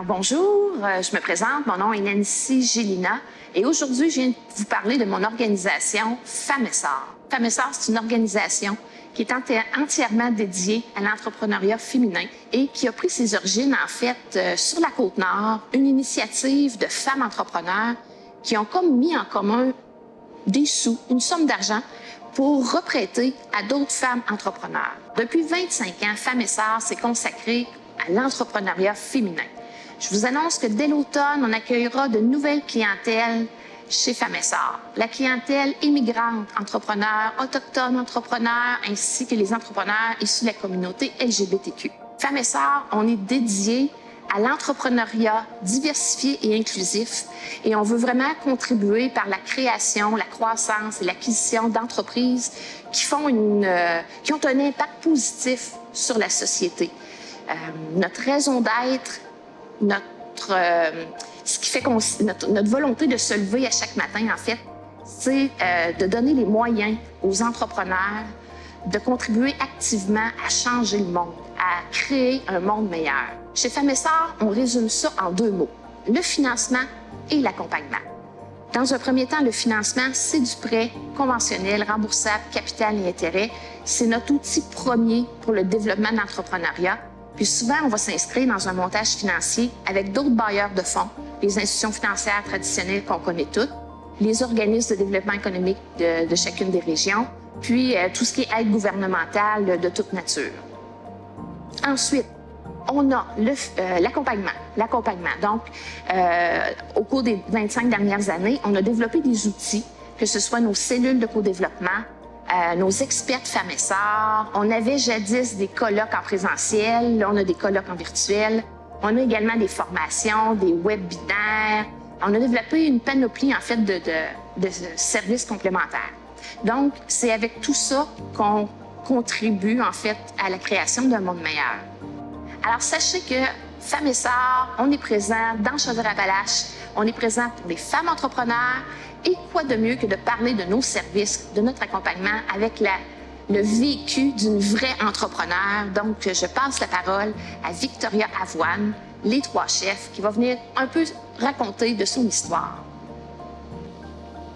Alors bonjour, je me présente, mon nom est Nancy Gélina et aujourd'hui je viens de vous parler de mon organisation Femmes Essor. Femmes Essor, c'est une organisation qui est entièrement dédiée à l'entrepreneuriat féminin et qui a pris ses origines en fait sur la Côte-Nord, une initiative de femmes entrepreneurs qui ont comme mis en commun des sous, une somme d'argent pour reprêter à d'autres femmes entrepreneurs. Depuis 25 ans, Femmes Essor s'est consacrée à l'entrepreneuriat féminin. Je vous annonce que dès l'automne, on accueillera de nouvelles clientèles chez Femmes Essor. La clientèle immigrante, entrepreneurs, autochtones entrepreneurs, ainsi que les entrepreneurs issus de la communauté LGBTQ. Femmes Essor, on est dédié à l'entrepreneuriat diversifié et inclusif et on veut vraiment contribuer par la création, la croissance et l'acquisition d'entreprises qui ont un impact positif sur la société. Notre raison d'être, ce qui fait notre volonté de se lever à chaque matin, en fait, c'est de donner les moyens aux entrepreneurs de contribuer activement à changer le monde, à créer un monde meilleur. Chez Femmes Essor, on résume ça en 2 mots, le financement et l'accompagnement. Dans un premier temps, le financement, c'est du prêt conventionnel, remboursable, capital et intérêt. C'est notre outil premier pour le développement de l'entrepreneuriat. Puis souvent, on va s'inscrire dans un montage financier avec d'autres bailleurs de fonds, les institutions financières traditionnelles qu'on connaît toutes, les organismes de développement économique de chacune des régions, puis tout ce qui est aide gouvernementale de toute nature. Ensuite, on a l'accompagnement. Donc, au cours des 25 dernières années, on a développé des outils, que ce soit nos cellules de co-développement, nos expertes Femmes Essor. On avait jadis des colloques en présentiel, là on a des colloques en virtuel. On a également des formations, des webinaires. On a développé une panoplie en fait de services complémentaires. Donc, c'est avec tout ça qu'on contribue en fait à la création d'un monde meilleur. Alors, sachez que Femmes Essor, on est présent dans Chaudière-Appalaches, on est présent pour les femmes entrepreneurs et quoi de mieux que de parler de nos services, de notre accompagnement avec le vécu d'une vraie entrepreneur. Donc, je passe la parole à Victoria Avoine, les 3 chefs, qui va venir un peu raconter de son histoire.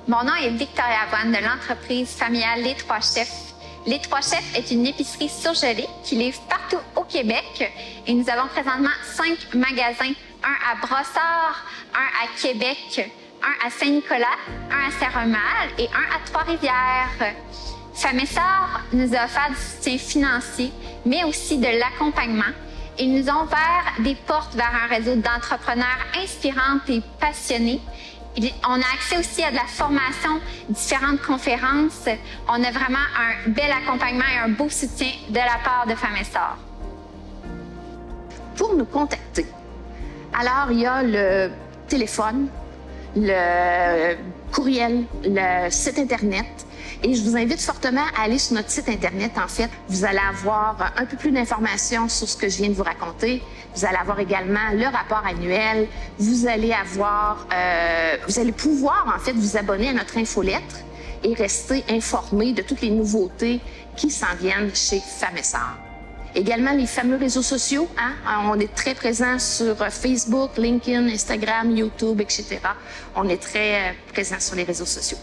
Mon nom est Victoria Avoine de l'entreprise familiale Les 3 chefs. Les 3 chefs est une épicerie surgelée qui livre partout au Québec et nous avons présentement 5 magasins, un à Brossard, un à Québec, un à Saint-Nicolas, un à Saint-Romuald et un à Trois-Rivières. Femmes Essor nous a offert du soutien financier, mais aussi de l'accompagnement. Ils nous ont ouvert des portes vers un réseau d'entrepreneurs inspirantes et passionnés. On a accès aussi à de la formation, différentes conférences. On a vraiment un bel accompagnement et un beau soutien de la part de Femmes Essor. Pour nous contacter, alors il y a le téléphone, le courriel, le site Internet. Et je vous invite fortement à aller sur notre site Internet. En fait, vous allez avoir un peu plus d'informations sur ce que je viens de vous raconter. Vous allez avoir également le rapport annuel. Vous allez pouvoir, en fait, vous abonner à notre infolettre et rester informé de toutes les nouveautés qui s'en viennent chez Femmes Essor. Également, les fameux réseaux sociaux. On est très présents sur Facebook, LinkedIn, Instagram, YouTube, etc. On est très présents sur les réseaux sociaux.